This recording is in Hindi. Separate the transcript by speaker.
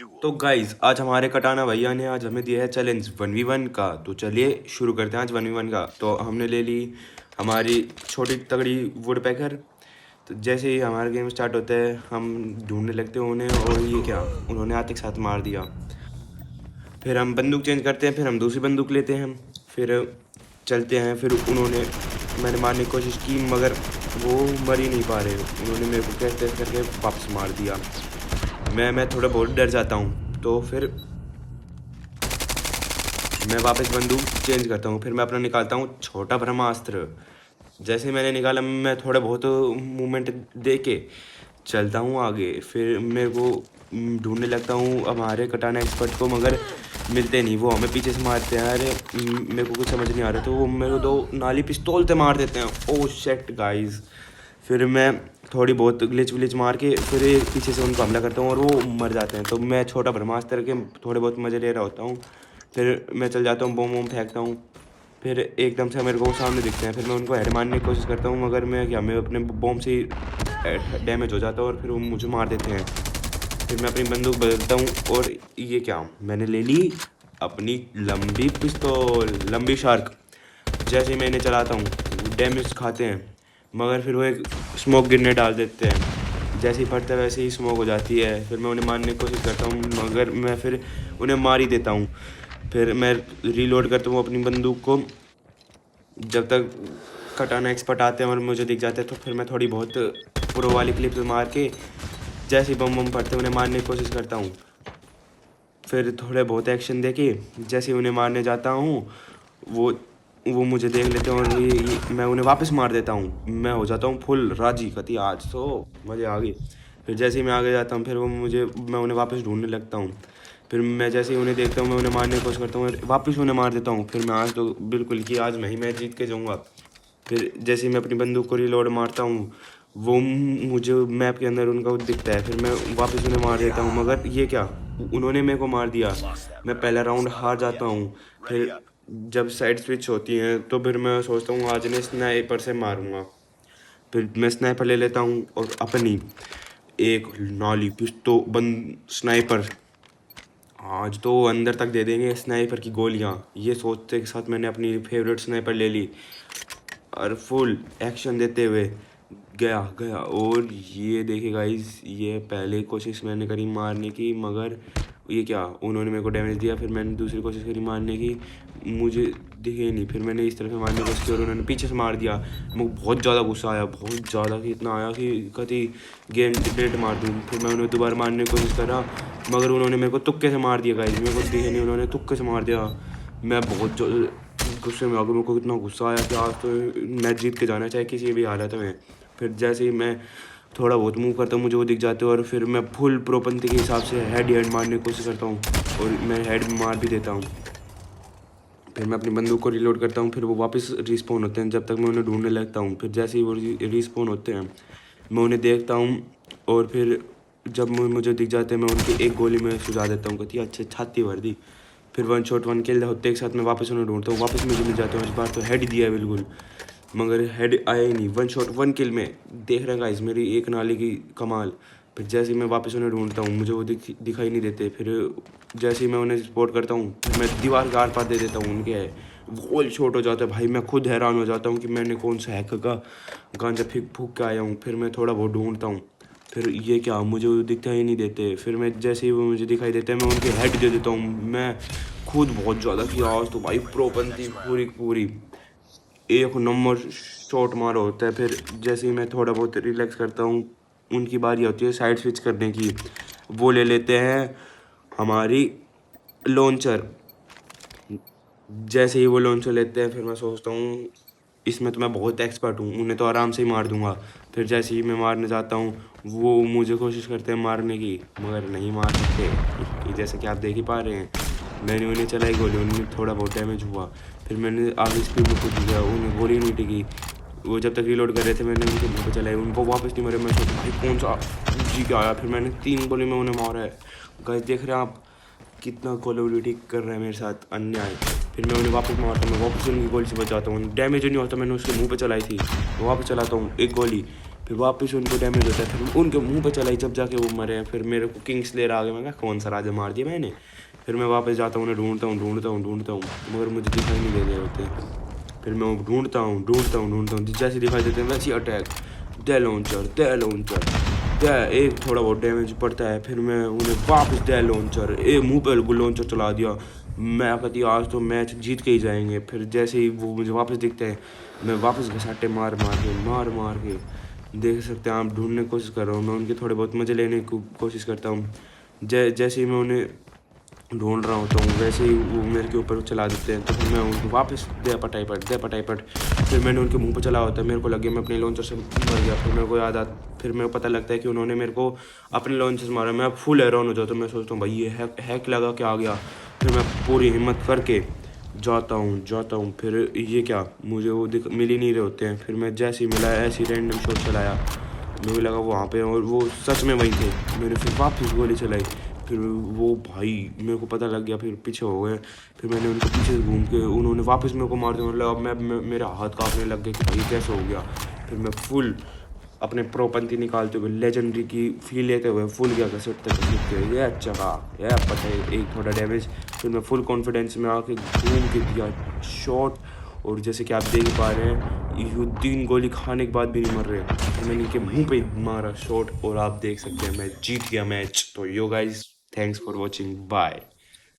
Speaker 1: तो गाइज आज हमारे कटाना भैया ने आज हमें दिया है चैलेंज 1v1 का। तो चलिए शुरू करते हैं आज 1v1 का। तो हमने ले ली हमारी छोटी तगड़ी वुड पैकर। तो जैसे ही हमारा गेम स्टार्ट होता है हम ढूंढने लगते हैं उन्हें, और ये क्या, उन्होंने आते के साथ मार दिया। फिर हम बंदूक चेंज करते हैं, फिर हम दूसरी बंदूक लेते हैं, फिर चलते हैं। फिर मैंने मारने की कोशिश की मगर वो मर ही नहीं पा रहे। उन्होंने मेरे को कैसे करके वापस मार दिया। मैं थोड़ा बहुत डर जाता हूँ। तो फिर मैं वापस बंदूक चेंज करता हूँ, फिर मैं अपना निकालता हूँ छोटा ब्रह्मास्त्र। जैसे ही मैंने निकाला मैं थोड़ा बहुत मूवमेंट दे के चलता हूँ आगे। फिर मेरे को ढूंढने लगता हूँ हमारे कटाना एक्सपर्ट को, मगर मिलते नहीं। वो हमें पीछे से मारते हैं। अरे मेरे को कुछ समझ नहीं आ रहा, तो वो मेरे को 2 नाली पिस्तौल से मार देते हैं। Oh shit guys. फिर मैं थोड़ी बहुत ग्लिच विलिच मार के फिर पीछे से उनको हमला करता हूँ और वो मर जाते हैं। तो मैं छोटा ब्रह्मास्त्र के थोड़े बहुत मज़े ले रहा होता हूँ। फिर मैं चल जाता हूँ, बम फेंकता हूँ। फिर एकदम से मेरे को वो सामने दिखते हैं। फिर मैं उनको हेड मारने की कोशिश करता हूँ, मगर मैं अपने बम से ही डैमेज हो जाता हूँ और फिर वो मुझे मार देते हैं। फिर मैं अपनी बंदूक बदलता हूँ और ये क्या, मैंने ले ली अपनी लंबी पिस्तौल, लंबी शार्क। जैसे ही मैं इन्हें चलाता हूँ डैमेज खाते हैं, मगर फिर वो एक स्मोक गिरने डाल देते हैं। जैसे ही फटता है वैसे ही स्मोक हो जाती है। फिर मैं उन्हें मारने की कोशिश करता हूँ, मगर मैं फिर उन्हें मार ही देता हूँ। फिर मैं रीलोड करता हूँ अपनी बंदूक को। जब तक कटाना एक्सपर्ट आते हैं और मुझे दिख जाते हैं, तो फिर मैं थोड़ी बहुत प्रो वाली क्लिप्स मार के जैसे ही बम पड़ते हैं उन्हें मारने की कोशिश करता हूँ। फिर थोड़े बहुत एक्शन देके जैसे ही उन्हें मारने जाता हूँ वो मुझे देख लेते हैं और मैं उन्हें वापस मार देता हूँ। मैं हो जाता हूँ फुल राजी कती, आज तो मज़े आ गए। फिर जैसे ही मैं आगे जाता हूँ फिर मैं उन्हें वापस ढूंढने लगता हूँ। फिर मैं जैसे ही उन्हें देखता हूँ मैं उन्हें मारने की कोशिश करता हूँ और वापस उन्हें मार देता हूँ। फिर मैं आज तो बिल्कुल कि आज मैं ही मैच जीत के जाऊँगा। फिर जैसे ही मैं अपनी बंदूक को रीलोड मारता हूँ वो मुझे मैप के अंदर उनका दिखता है। फिर मैं वापस उन्हें मार देता हूँ, मगर ये क्या, उन्होंने मेरे को मार दिया। मैं पहला राउंड हार जाता हूँ। फिर जब साइड स्विच होती हैं तो फिर मैं सोचता हूँ आज ने स्नाइपर से मारूंगा। फिर मैं स्नाइपर ले लेता हूँ और अपनी एक नाली पिस्तो बंद स्नाइपर, आज तो अंदर तक दे देंगे स्नाइपर की गोलियाँ। ये सोचते के साथ मैंने अपनी फेवरेट स्नाइपर ले ली और फुल एक्शन देते हुए गया। और ये देखिए गाइस, ये पहले कोशिश मैंने करी मारने की, मगर ये क्या, उन्होंने मेरे को डैमेज दिया। फिर मैंने दूसरी कोशिश करी मारने की, मुझे दिखे नहीं। फिर मैंने इस तरह से मारने की कोशिश की और उन्होंने पीछे से मार दिया। मुझे बहुत ज़्यादा गुस्सा आया, बहुत ज़्यादा, कि इतना आया कि कभी गेम डिलीट मार दूँ। फिर मैं उन्हें दोबारा मारने की कोशिश करा, मगर उन्होंने मेरे को तुक्के से मार दिया गाइस। मेरे को दिखे नहीं, उन्होंने तुक्के से मार दिया। मैं बहुत गुस्से में आ गया। मेरे को इतना गुस्सा आया कि आज तो मैच जीत के जाना चाहिए किसी भी हालत में। फिर जैसे ही मैं थोड़ा बहुत मूव करता हूँ मुझे वो दिख जाते हैं और फिर मैं फुल प्रोपंथी के हिसाब से हेड मारने की कोशिश करता हूँ और मैं हेड मार भी देता हूँ। फिर मैं अपनी बंदूक को रीलोड करता हूँ। फिर वो वापस रिस्पॉन होते हैं जब तक मैं उन्हें ढूंढने लगता हूँ। फिर जैसे ही वो रिस्पॉन होते हैं मैं उन्हें देखता हूँ और फिर जब मुझे दिख जाते हैं मैं उनकी एक गोली में सुझा देता हूँ, कहती अच्छे छाती भर दी। फिर 1 शॉट 1 किल होते एक साथ मैं वापस उन्हें ढूंढता हूँ, वापस मुझे मिल जाते हैं। इस बार तो हेड दिया है बिल्कुल, मगर हेड आया ही नहीं। 1 शॉट 1 किल में देख रहे हैं गाइस मेरी एक नाली की कमाल। फिर जैसे ही मैं वापस उन्हें ढूंढता हूँ मुझे वो दिखाई नहीं देते। फिर जैसे ही मैं उन्हें स्पॉट करता हूँ फिर मैं दीवार के आर पार दे देता हूँ उनके, गोल शॉट हो जाता है। भाई मैं खुद हैरान हो जाता हूँ कि मैंने कौन सा हैक का गांजा फूक के आया हूँ। फिर मैं थोड़ा बहुत ढूंढता हूँ, फिर ये क्या, मुझे वो दिखाई नहीं देते। फिर मैं जैसे ही वो मुझे दिखाई देते हैं मैं उनके हेड दे देता हूँ। मैं खुद बहुत ज़्यादा कि आज तो भाई प्रोपंथी पूरी एक नंबर शॉट मारा होता है। फिर जैसे ही मैं थोड़ा बहुत रिलैक्स करता हूँ उनकी बारी होती है साइड स्विच करने की। वो ले लेते हैं हमारी लॉन्चर। जैसे ही वो लॉन्चर लेते हैं फिर मैं सोचता हूँ इसमें तो मैं बहुत एक्सपर्ट हूँ, उन्हें तो आराम से ही मार दूंगा। फिर जैसे ही मैं मारने जाता हूँ वो मुझे कोशिश करते हैं मारने की, मगर नहीं मार सकते। जैसे कि आप देख ही पा रहे हैं मैंने उन्हें चलाई गोली, उन्हें थोड़ा बहुत डैमेज हुआ। फिर मैंने आगे स्पीड में कूद दिया, उन्हें गोली नहीं टिकी। वो जब तक रीलोड कर रहे थे मैंने उनके मुँह पर चलाई, उनको वापस नहीं मरे। मैं सोचा भाई कौन सा जी के आया। फिर मैंने 3 गोली में उन्हें मारा है। गाइस देख रहे हैं आप कितना कोलेबिलिटी कर रहा है मेरे साथ अन्याय। फिर मैं उन्हें वापस मारता हूँ, मैं वापस उनकी गोली से बचाता हूँ, डैमेज नहीं होता। मैंने उसके मुंह पे चलाई थी, मैं वापस चलाता हूँ एक गोली। फिर वापस उनको डैमेज होता है, फिर उनके मुंह पे चलाई, जब जाके वो मरे। फिर मेरे को किंग स्लेयर आ गया, मैं कहा कौन सा राजा मार दिया मैंने। फिर मैं वापस जाता हूँ, उन्हें ढूंढता हूँ, मगर मुझे दिखाई नहीं दे रहे होते। फिर मैं वो ढूंढता हूँ, जैसे दिखाई देते हैं वैसे ही अटैक, दे लॉन्चर, एक थोड़ा बहुत डैमेज पड़ता है। फिर मैं उन्हें वापस दे लॉन्चर, एक मुँह पे लॉन्चर चला दिया। मैं कहती आज तो मैच जीत के ही जाएंगे। फिर जैसे ही वो मुझे वापस दिखते हैं, मैं वापस घसाटे मार मार के देख सकते हैं आप, ढूंढने की कोशिश कर रहा हूँ मैं, उनके थोड़े बहुत मज़े लेने की कोशिश करता हूँ। जैसे ही मैं उन्हें ढूंढ रहा होता हूँ वैसे ही वो मेरे के ऊपर चला देते हैं। तो फिर मैं उनको वापस दे पटाई पट। फिर मैंने उनके मुंह पे चला होता है, मेरे को लग गया मैं अपने लॉन्चर से मर गया। फिर मेरे को याद आता, फिर मेरे को पता लगता है कि उन्होंने मेरे को अपने लॉन्चर से मारा। मैं फुल हैरान हो जाता हूँ, मैं सोचता हूँ भाई ये हैक लगा के आ गया। फिर मैं पूरी हिम्मत करके जाता हूँ। फिर ये क्या, मुझे वो मिल ही नहीं रहे होते हैं। फिर मैं जैसे ही मिला ऐसे ही रैंडम शॉट चलाया, मुझे लगा वहाँ पे और वो सच में वहीं थे। मैंने फिर वापस गोली चलाई, फिर वो भाई मेरे को पता लग गया, फिर पीछे हो गए। फिर मैंने उनको पीछे से घूम के, उन्होंने वापस मेरे को मार दिया। मतलब अब मेरा हाथ कांपने लग गया कि भाई कैसे हो गया। फिर मैं फुल अपने प्रोपंथी निकालते हुए, लेजेंडरी की फील लेते हुए फुल गया घसीटते ये जगह ये पता है एक थोड़ा डैमेज। फिर मैं फुल कॉन्फिडेंस में आके घूम के दिया शॉट, और जैसे कि आप देख पा रहे हैं ये 3 गोली खाने के बाद भी नहीं मर रहे। तो मैंने इनके मुंह पे मारा शॉट, और आप देख सकते हैं मैं जीत गया मैच। तो yo guys, thanks for watching, bye.